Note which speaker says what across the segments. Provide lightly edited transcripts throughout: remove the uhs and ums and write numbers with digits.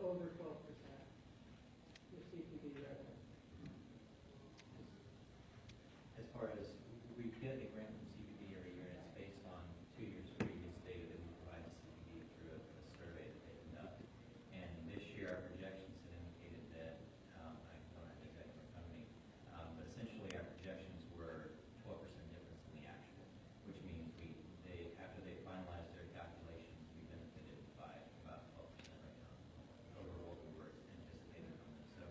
Speaker 1: over 12% of CPB revenue.
Speaker 2: As far as we get a grant from CPB every year, and it's based on 2 years previous data that we provide to CPB through a survey that they conduct. And this year, our projections had indicated that, I don't have the exact number in front of me, but essentially our projections were 12% difference in the actual, which means after they finalized their calculations, we benefited by about 12% right now over what we were anticipating from them. So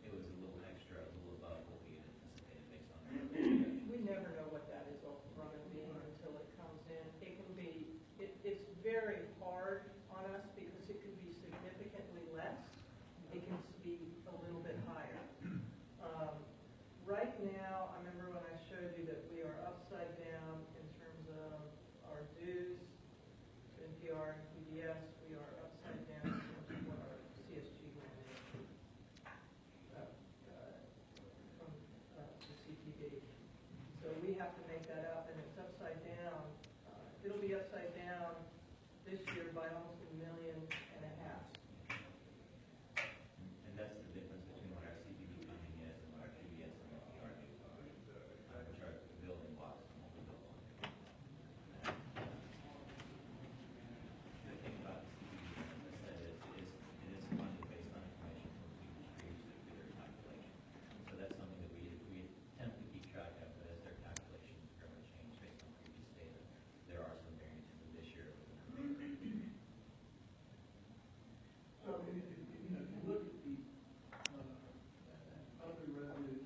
Speaker 2: it was a little extra, a little above what we had anticipated based on their projections.
Speaker 1: We never know what that is going to be until it comes in. It can be, it's very hard on us because it can be significantly less. It can be a little bit higher. Right now, I remember when I showed you that we are upside down in terms of our dues to NPR and PBS. We are upside down in terms of what our CSG grant is from the CPB. So we have to make that up, and it's upside down. It'll be upside down this year by almost $1.5 million.
Speaker 2: And that's the difference between what our CPB funding is and what our PBS and NPR dues are, which are the building blocks and what we build on. The thing about the CPB, as I said, it is funded based on information from people previously through their calculation. So that's something that we attempt to keep track of, but as their calculations grow and change based on previous data, there are some variances in this year.
Speaker 3: So if you look at the other revenues,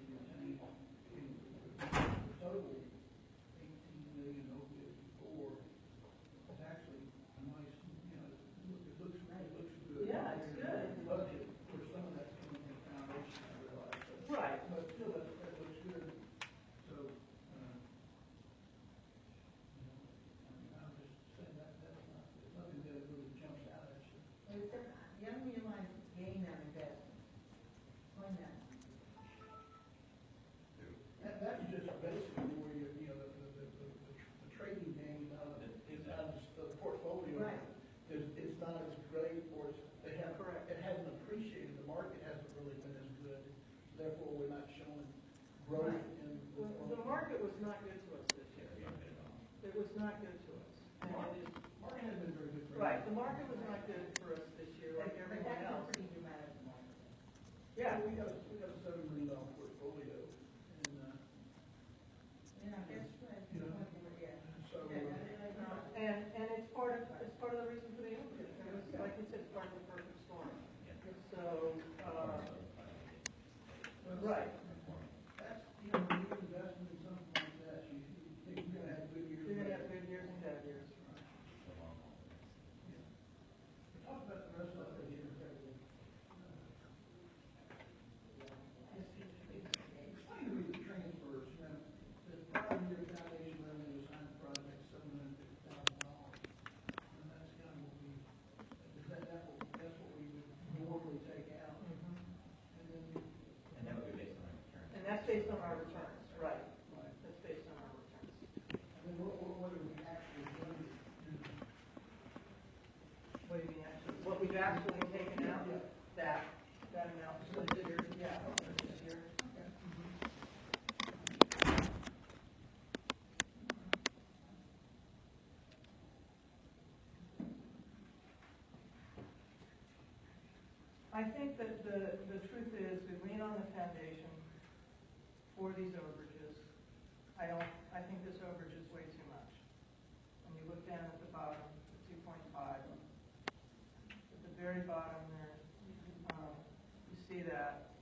Speaker 3: total 18 million over 54 is actually a nice, it looks good.
Speaker 1: Yeah, it's good.
Speaker 3: Budget, for some of that's coming from Foundation, I realize.
Speaker 1: Right.
Speaker 3: But still, that looks good. So, I'm just saying there's nothing that really jumps out at you.
Speaker 4: The unrealized gain on investment. Explain that.
Speaker 3: That's just basically where the trading gain out of the portfolio.
Speaker 4: Right.
Speaker 3: It's not as great, or it hasn't appreciated. The market hasn't really been as good. Therefore, we're not showing growth in
Speaker 1: The market was not good to us this year. It was not good to us. And it is,
Speaker 3: market hasn't been very good for
Speaker 1: right, the market was not good for us this year, like
Speaker 4: But
Speaker 1: everyone
Speaker 4: that's a
Speaker 1: else.
Speaker 4: pretty dramatic market.
Speaker 1: Yeah.
Speaker 3: We got a $7 million portfolio, and
Speaker 4: Yeah, that's right. Yeah.
Speaker 3: so.
Speaker 1: And it's part of the reason for the increase. And it's, like you said, it's part of the perfect storm. So, right.
Speaker 3: That's, when you invest in something like that, you think you're going to have good years.
Speaker 1: You're going to have good years and bad years.
Speaker 3: Talk about the rest of it here. Explain to me the transfers. The prior year foundation revenue assigned to projects $750,000, and that's kind of what we. That's what we would normally take out. And then.
Speaker 2: And that would be based on our return.
Speaker 1: And that's based on our returns, right.
Speaker 3: Right.
Speaker 1: That's based on our returns.
Speaker 3: And then what are we actually doing?
Speaker 1: What do you mean actually? What we've actually taken out?
Speaker 3: Yeah.
Speaker 1: That amount for this year, yeah, for this year. I think that the truth is we lean on the foundation for these overages. I think this overage is way too much. When you look down at the bottom, the 2.5, at the very bottom there, you see that,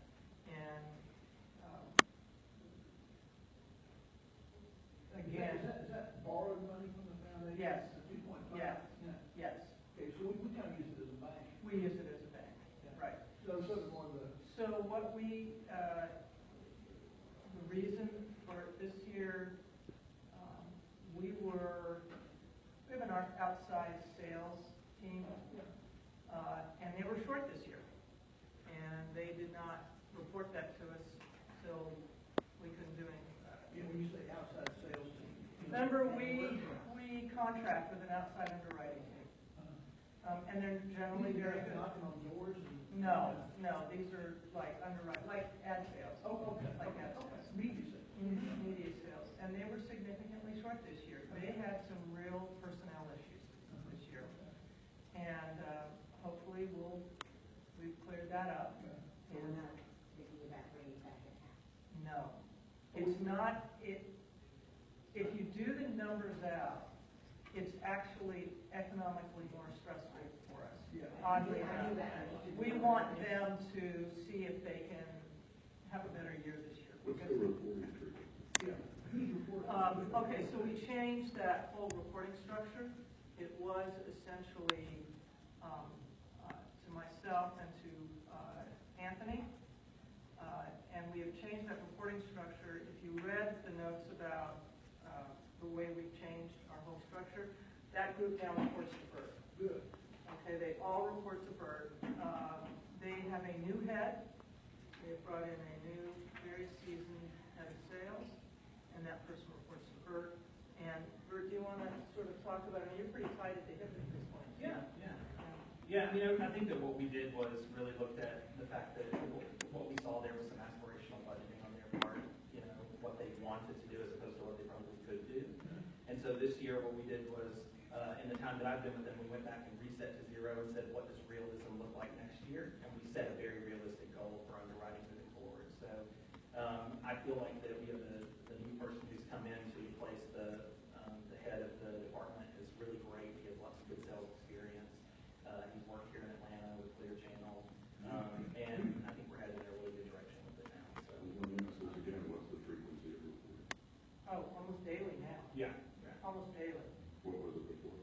Speaker 1: and again,
Speaker 3: Is that borrowed money from the foundation?
Speaker 1: Yes.
Speaker 3: The 2.5?
Speaker 1: yes,
Speaker 3: Yeah.
Speaker 1: yes,
Speaker 3: Okay, so we kind of use it as a bank.
Speaker 1: we use it as a bank, right.
Speaker 3: So it's more of the.
Speaker 1: So what the reason for this year, we have an outside sales team, and they were short this year. And they did not report that to us, so we couldn't do anything about it.
Speaker 3: When you say outside sales team.
Speaker 1: Remember, we contract with an outside underwriting team. And they're generally very good.
Speaker 3: Knocking on doors and
Speaker 1: No, these are like underwrite, like ad sales.
Speaker 3: Oh, okay.
Speaker 1: Like ad
Speaker 3: Okay.
Speaker 1: sales.
Speaker 3: Media sales.
Speaker 1: Media sales, and they were significantly short this year. They had some real personnel issues this year. And hopefully we've cleared that up.
Speaker 4: So we're not taking it back, bringing it back in half.
Speaker 1: No, it's not, if you do the numbers out, it's actually economically more stressful for us.
Speaker 3: Yeah.
Speaker 1: Oddly
Speaker 4: I knew
Speaker 1: enough.
Speaker 4: that.
Speaker 1: We want them to see if they can have a better year this year.
Speaker 5: What's the reporting frequency?
Speaker 3: Yeah. Who's reporting?
Speaker 1: Okay, so we changed that whole reporting structure. It was essentially to myself and to Anthony. And we have changed that reporting structure. If you read the notes about the way we've changed our whole structure, that group now reports to Bert.
Speaker 3: Good.
Speaker 1: Okay, they all report to Bert. They have a new head. They have brought in a new, very seasoned head of sales, and that person reports to Bert. And Bert, do you want to sort of talk about it? You're pretty tight at the hip at this point.
Speaker 6: Yeah, I mean, I think that what we did was really looked at the fact that what we saw there was some aspirational budgeting on their part, you know, what they wanted to do as opposed to what they probably could do. And so this year, what we did was, in the time that I've been with them, we went back and reset to zero and said, what does realism look like next year? And we set a very realistic goal for underwriting moving forward. So I feel like that we have the new person who's come in to replace the head of the department is really great. He has lots of good sales experience. He's worked here in Atlanta with Clear Channel. And I think we're headed in a really good direction with it now. So
Speaker 5: Let me ask this again, what's the frequency of reporting?
Speaker 1: Oh, almost daily now.
Speaker 6: yeah.
Speaker 1: Almost daily.
Speaker 5: What was it before?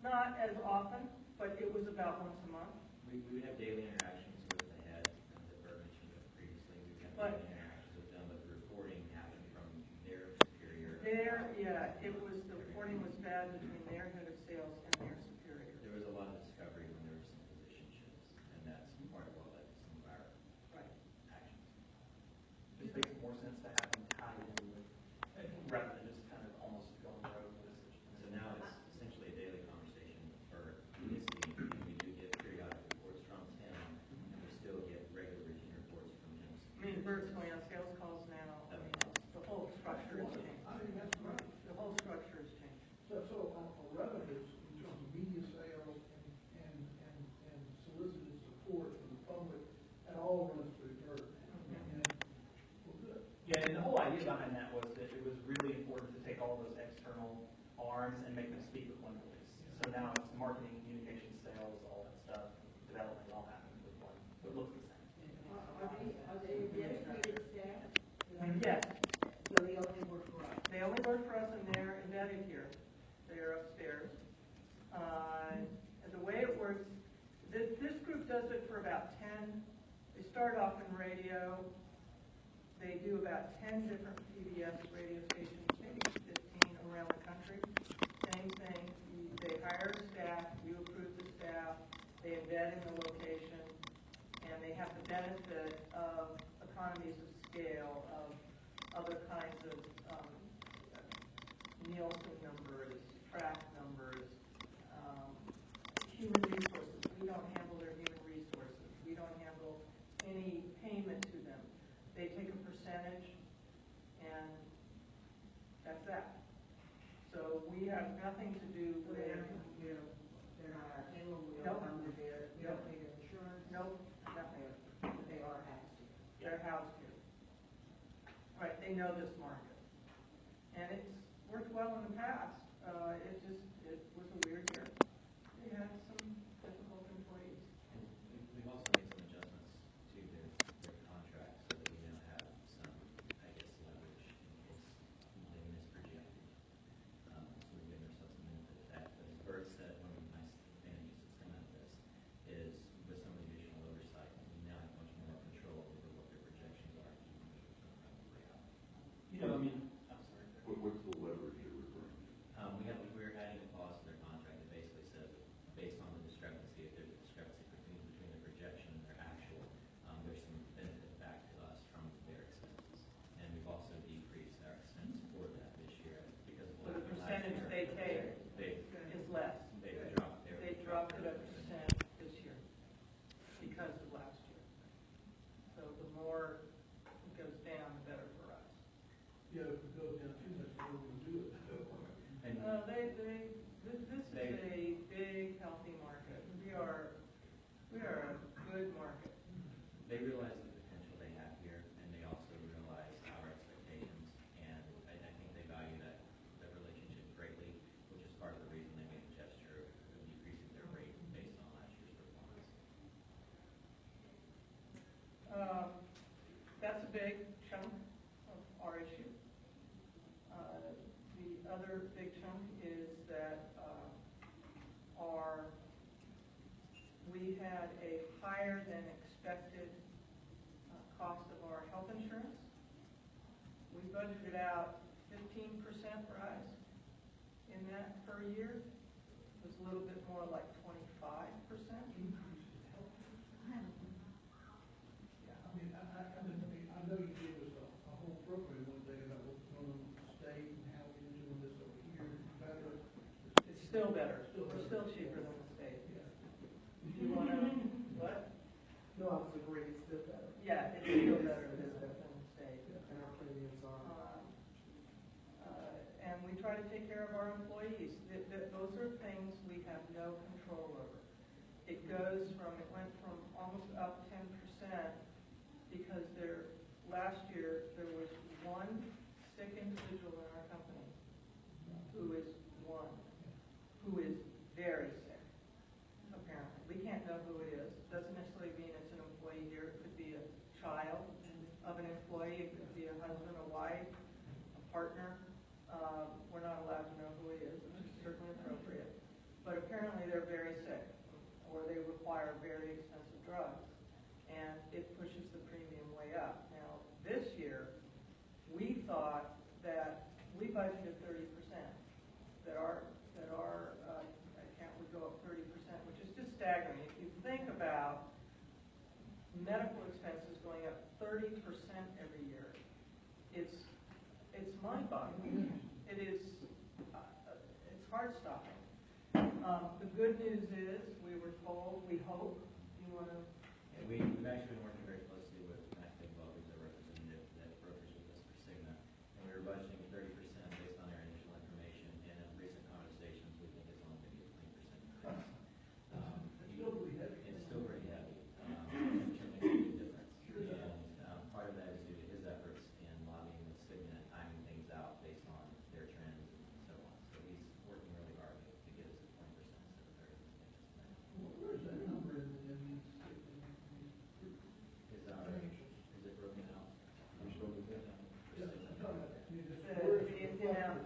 Speaker 1: Not as often, but it was about once a month.
Speaker 2: We would have daily interactions with the head that Bert mentioned previously. We would have
Speaker 1: But-
Speaker 2: daily interactions with them, but the reporting happened from their superior.
Speaker 1: It was, the reporting was bad between their head of sales and their superior.
Speaker 2: There was a lot of discovery when there were some position shifts, and that's part of what led to some of our
Speaker 1: Right.
Speaker 2: actions.
Speaker 6: It makes more sense to have them tied in with, rather than just kind of almost going rogue with it.
Speaker 2: So now it's essentially a daily conversation for this team, and we do get periodic reports from Tim, and we still get regular routine reports from him.
Speaker 1: I mean, Bert's going on sales calls now. I mean, the whole structure has changed.
Speaker 3: I think that's right.
Speaker 1: The whole structure has changed.
Speaker 3: So on revenues, in terms of media sales and solicited support from the public, that all runs through Bert. And, well, good.
Speaker 6: Yeah, and the whole idea behind that was that it was really important to take all those external arms and make them speak with one voice. So now it's marketing, communication, sales, all that stuff, development, all happens with one. So it looks the same.
Speaker 4: Are they dedicated staff?
Speaker 1: Yes,
Speaker 4: So they only work for us?
Speaker 1: they only work for us and they're embedded here. They're upstairs. And the way it works, this group does it for about 10, they start off in radio. They do about 10 different PBS radio stations, maybe 15 around the country. Same thing, they hire staff, you approve the staff, they embed in the location, and they have the benefit of economies of scale, of other kinds of Nielsen numbers, track numbers, human resources. We don't handle their human resources. We don't handle any payment to them. They take a percentage, and that's that. So we have nothing to do
Speaker 4: So
Speaker 1: with,
Speaker 4: they're not our payroll, we
Speaker 1: Nope.
Speaker 4: don't under their, we don't pay their insurance.
Speaker 1: nope, nothing.
Speaker 4: They are housed here.
Speaker 1: They're housed here. Right, they know this market. And it's worked well in the past. It was a weird year. We had some difficult employees.
Speaker 2: And we've also made some adjustments to their contracts so that we now have some, I guess, leverage in case they misprojected. So we're giving ourselves some benefit of that. But as Bert said, one of the nice advantages that's come out of this is with some of the additional oversight, we now have much more control over what their projections are.
Speaker 6: You know, I mean, I'm sorry.
Speaker 5: What's the leverage you're referring to?
Speaker 2: We're adding a clause to their contract that basically
Speaker 3: Yeah, if it goes down too much, we will do it.
Speaker 2: And
Speaker 1: This is a big, healthy market. We are a good market.
Speaker 2: they realize the potential they have here, and they also realize our expectations, and I think they value that relationship greatly, which is part of the reason they made the gesture of decreasing their rate based on last year's performance.
Speaker 1: That's a big chunk of our issue. The other big chunk is that we had a higher than expected cost of our health insurance. We budgeted out 15% rise in that per year. It was a little bit more like 25%.
Speaker 3: Increase in health.
Speaker 1: Yeah.
Speaker 3: I mean, I know you gave us a whole program one day about what's going on with the state and how we're doing this over here, better.
Speaker 1: It's still better. We're still cheaper than the state.
Speaker 3: Yeah.
Speaker 1: You want to, what?
Speaker 7: No, I was agreeing, it's still better.
Speaker 1: Yeah, it's still better than the state.
Speaker 7: And our premiums are.
Speaker 1: And we try to take care of our employees. Those are things we have no control over. It went from almost up 10% because last year there was one sick individual in our company who is very sick, apparently. We can't know who it is. Doesn't necessarily mean it's an employee here. It could be a child of an employee. It could be a husband, a wife, a partner. We're not allowed to know who it is, which is certainly appropriate. But apparently they're very sick, or they require very expensive drugs, and it pushes the premium way up. Now, this year, we thought that we budgeted 30%, that our account would go up 30%, which is just staggering. If you think about medical expenses going up 30% every year, it's mind-boggling. It is, it's heart-stopping. The good news is, we were told, we hope, you want to...
Speaker 2: And we've actually been working very closely with Matt Bigwell, who's our representative that brokers with us for Cigna, and we were budgeting 30% based on their initial information, and in recent conversations, we think it's only going to be a 20% increase.
Speaker 3: It's still pretty heavy.
Speaker 2: It's still very heavy. It makes a big difference. And part of that is due to his efforts in lobbying with Cigna and timing things out based on their trends and so on. So he's working really hard to get us to 20% instead of 30%.
Speaker 3: Where is that number in these?
Speaker 2: Is it broken out?
Speaker 5: You're still with that?
Speaker 3: Yeah, I'm talking about, I mean,
Speaker 1: The
Speaker 3: where is
Speaker 1: amount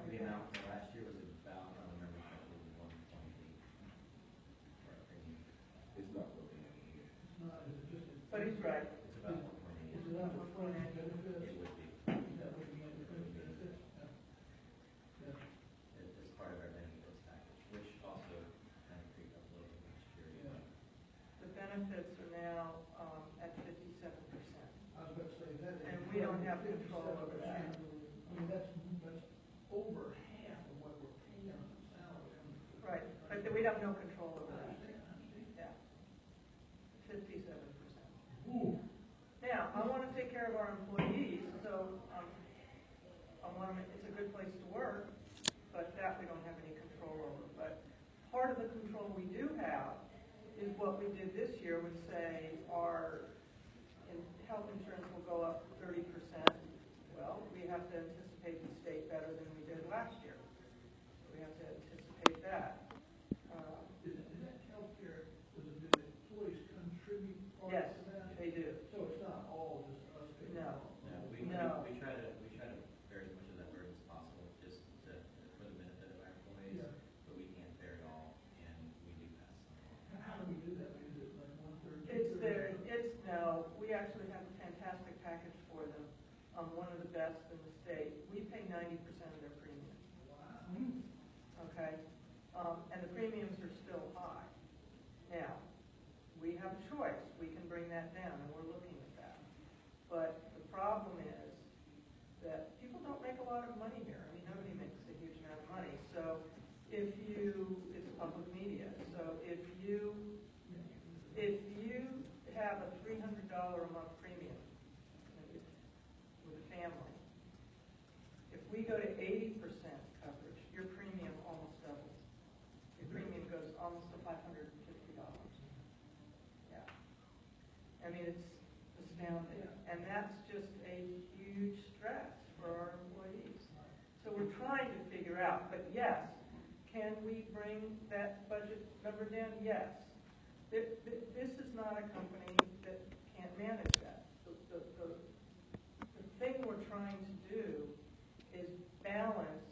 Speaker 2: The amount from last year was about, I don't remember correctly, 120 for our premium.
Speaker 5: It's not broken out.
Speaker 3: It's not, is it just?
Speaker 1: But he's right.
Speaker 2: It's about 1.8.
Speaker 3: Is it not requiring benefits?
Speaker 2: It would be.
Speaker 3: That would be under benefits? Yeah.
Speaker 2: As part of our benefits package, which also kind of creeped up a little bit last year.
Speaker 3: Yeah.
Speaker 1: The benefits are now at 57%.
Speaker 3: I was about to say that.
Speaker 1: And we don't have control over that.
Speaker 3: I mean, that's over half of what we're paying on the salary.
Speaker 1: Right, but we have no control over
Speaker 3: I
Speaker 1: that.
Speaker 3: understand.
Speaker 1: Yeah. 57%.
Speaker 3: Ooh.
Speaker 1: Now, I want to take care of our employees, so I want to make, it's a good place to work, but that we don't have any control over. But part of the control we do have is what we did this year would say our health insurance will go up 30%. Well, we have to anticipate the state better than we did last year. We have to anticipate that.
Speaker 3: Is that healthcare, does the employees contribute part
Speaker 1: Yes,
Speaker 3: to that?
Speaker 1: they do.
Speaker 3: So it's not all just us paying?
Speaker 1: No.
Speaker 2: No, we try to bear as much of that burden as possible, just for the benefit of our employees,
Speaker 3: Yeah.
Speaker 2: but we can't bear it all, and we do pass some on.
Speaker 3: How do we do that? Is it like 1/3?
Speaker 1: No, we actually have a fantastic package for them, one of the best in the state. We pay 90% of their premium,
Speaker 3: Wow.
Speaker 1: okay? And the premiums are still high. Now, we have a choice. We can bring that down, and we're looking at that. But the problem is that people don't make a lot of money here. I mean, nobody makes a huge amount of money. So it's public media. So if you have a $300 a month premium with a family, go to 80% coverage, your premium almost doubles. Your premium goes almost to $550. Yeah. I mean, it's astounding. And that's just a huge stress for our employees. So we're trying to figure out, but yes, can we bring that budget number down? Yes. This is not a company that can't manage that. The thing we're trying to do is balance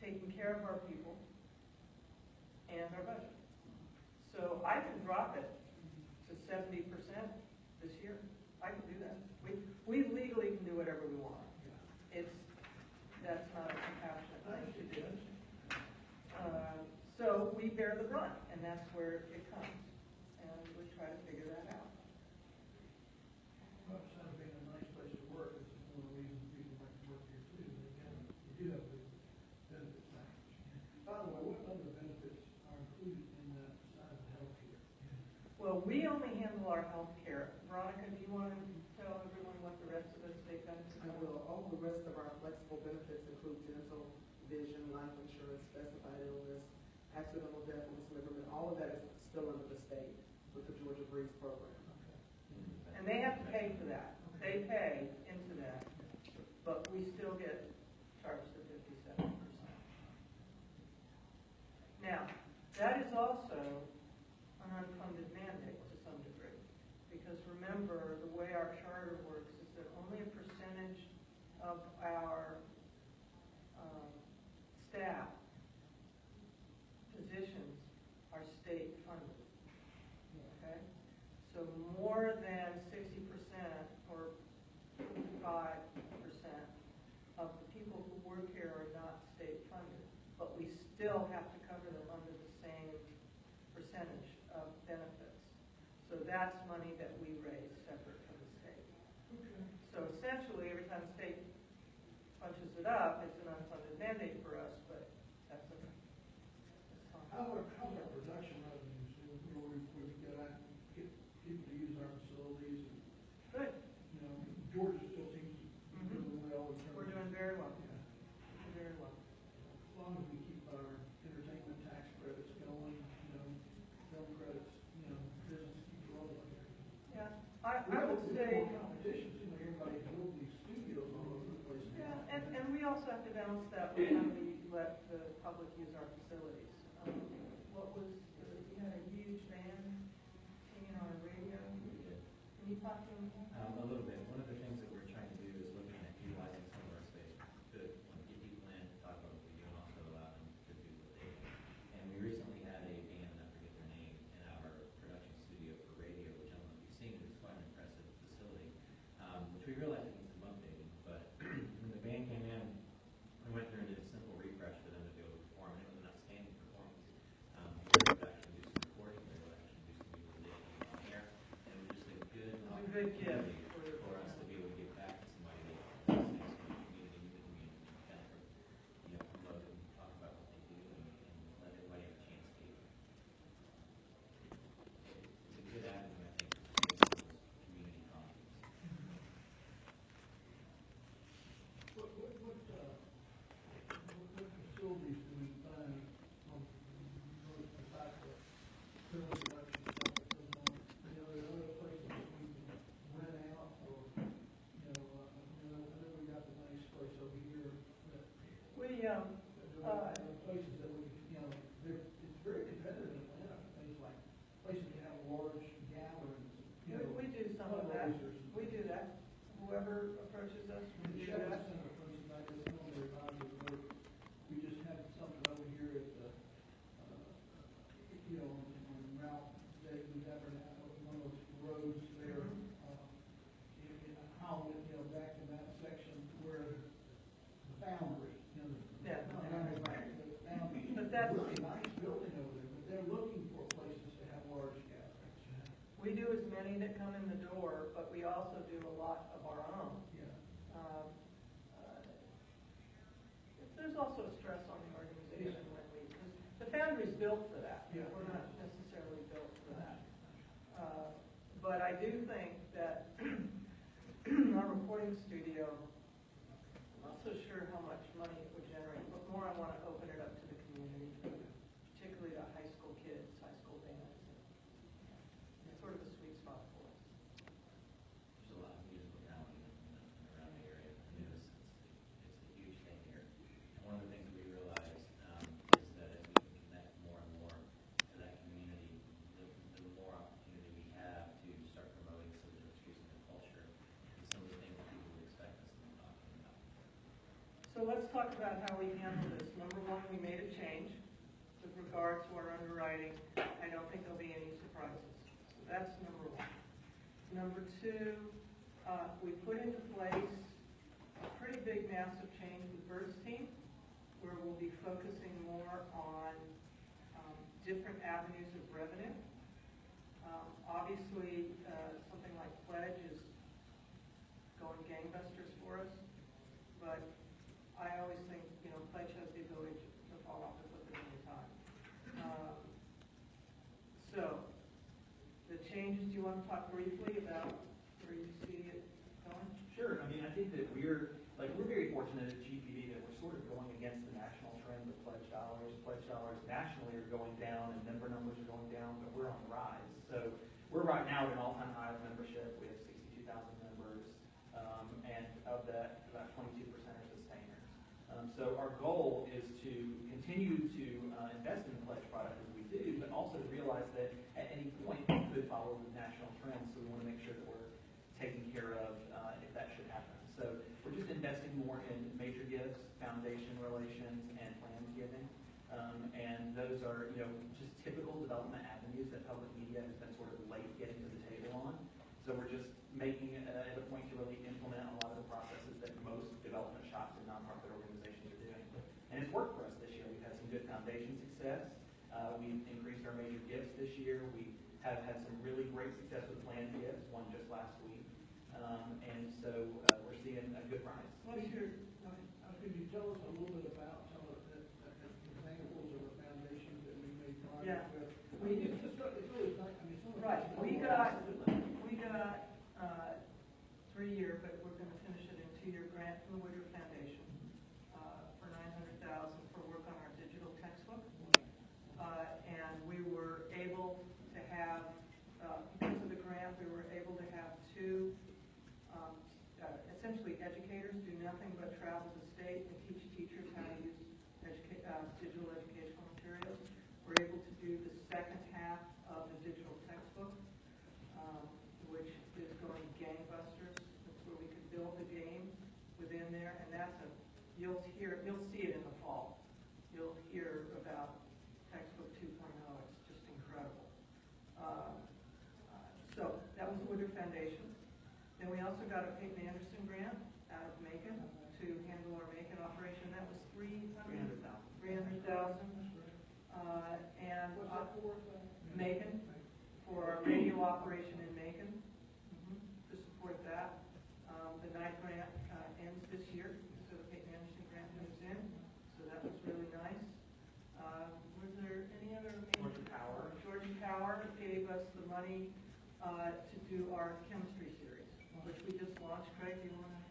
Speaker 1: taking care of our people and our budget. So I can drop it to 70% this year. I can do that. We legally can do whatever we want. That's not a compassionate thing to do. So we bear the brunt, and that's where it comes. And we try to figure that out.
Speaker 3: Well, besides being a nice place to work, it's one of the reasons people like to work here too. You do have the benefits package. By the way, what other benefits are included in that besides the health care?
Speaker 1: Well, we only handle our health care. Veronica, do you want to tell everyone what the rest of the state benefits
Speaker 7: I
Speaker 1: are?
Speaker 7: will, all the rest of our flexible benefits include dental, vision, life insurance, specified illness, accidental death and dismemberment. All of that is still under the state with the Georgia Breeze program.
Speaker 1: And they have to pay for that. They pay into that, but we still get charged the 57%. Now, that is also an unfunded mandate to some degree, because remember, the way our charter works is that only a percentage of our staff positions are state funded. Okay? So more than 60% or 55% of the people who work here are not state funded, but we still have to cover them under the same percentage of benefits. So that's money that we raise separate from the state. So essentially, every time the state punches it up, it's an unfunded mandate for us, but that's a
Speaker 3: How's our production revenues? We get people to use our facilities.
Speaker 1: good.
Speaker 3: You know, Georgia still seems to be doing well. In terms
Speaker 1: We're doing
Speaker 3: of,
Speaker 1: very well.
Speaker 3: yeah.
Speaker 1: Doing very well.
Speaker 3: As long as we keep our entertainment tax credits going, you know, film credits, you know, business keeps rolling.
Speaker 1: Yeah, I would say.
Speaker 3: Competition, seems like everybody's building these studios all over the place.
Speaker 1: Yeah, and we also have to balance that with how we let the public use our facilities. We had a huge band singing on a radio. Can you talk to them?
Speaker 2: A little bit. One of the things that we're trying to do is looking at utilizing some of our space to get people in, talk about what we do, and also allow them to do what they do. And we recently had a band, and I forget their name, in our production studio for radio, which I don't know if you've seen, but it's quite an impressive facility, which we realized it needs some updating. But when the band came in, we went through and did a simple refresh for them to be able to perform, and it was an outstanding performance. We were able to actually do some recording, we were able to actually do some utilization on air, and it was just a good
Speaker 1: It was a good
Speaker 2: opportunity
Speaker 1: gift
Speaker 2: for us to be able to give back to somebody that does things for the community, kind of, promote and talk about what they do and let everybody have a chance to. It's a good avenue, I think, for those community conferences.
Speaker 3: What facilities do we find on, besides the film production stuff that goes on? You know, there are other places that we can rent out or, I know we got the nice place over here that, there are places that we, it's very competitive in Atlanta. Things like places that have large gatherings,
Speaker 1: We do some of that. We do that. Whoever approaches us,
Speaker 3: The
Speaker 1: we do
Speaker 3: Shepherd
Speaker 1: that.
Speaker 3: Center, for instance, I just know their advisory board, we just had something over here at the, on Ralph David Evern, one of those roads there, in Holland, back in that section where the foundry,
Speaker 1: Yeah. So let's talk about how we handle this. Number one, we made a change with regard to our underwriting. I don't think there'll be any surprises. So that's number one. Number two, we put into place a pretty big, massive change with Bert's team, where we'll be focusing more on different avenues of revenue. Obviously, something like Pledge is going gangbusters for us, but I always think, Pledge has the ability to fall off the cliff at any time. So, the changes, do you want to talk briefly about where you see it going?
Speaker 6: Sure. I mean, I think that we're very fortunate at GPB that we're sort of going against the national trend of pledge dollars. Pledge dollars nationally are going down and member numbers are going down, but we're on the rise. So we're right now at an all-time high of membership. We have 62,000 members, and of that, about 22% are sustainers. So our goal is to continue to invest in the pledge product as we do, but also to realize that at any point we could follow the national trends. So we want to make sure that we're taken care of if that should happen. So we're just investing more in major gifts, foundation relations, and planned giving. And those are, just typical development avenues that public media has been sort of late getting to the table on. So we're just making it a point to really implement a lot of the processes that most development shops and nonprofit organizations are doing. And it's worked for us this year. We've had some good foundation success. We've increased our major gifts this year. We have had some really great success with planned gifts, one just last week. And so we're seeing a good rise.
Speaker 1: What's your,
Speaker 3: Could you tell us a little bit about some of the examples of the foundations that we made
Speaker 1: Yeah.
Speaker 3: progress with? I mean, it's really nice. I mean, some of
Speaker 1: right,
Speaker 3: it's-
Speaker 1: we got 3-year, but we're going to finish it in 2-year grant from the Woodruff Foundation for $900,000 for work on our digital textbook. And we were able to have, because of the grant, we were able to have 2 essentially educators do nothing but travel the state and teach teachers how to use digital educational materials. We're able to do the second half of the digital textbook, which is going gangbusters. That's where we could build the game within there, and you'll see it in the fall. You'll hear about textbook 2.0. It's just incredible. So that was the Woodruff Foundation. Then we also got a Peyton Anderson grant out of Macon to handle our Macon operation. That was $300,000. And
Speaker 3: What's that for?
Speaker 1: Macon, for our radio operation in Macon, to support that. The night grant ends this year, so the Peyton Anderson grant moves in. So that was really nice. Was there any other major? Georgia Power gave us the money to do our chemistry series, which we just launched. Craig, do you want to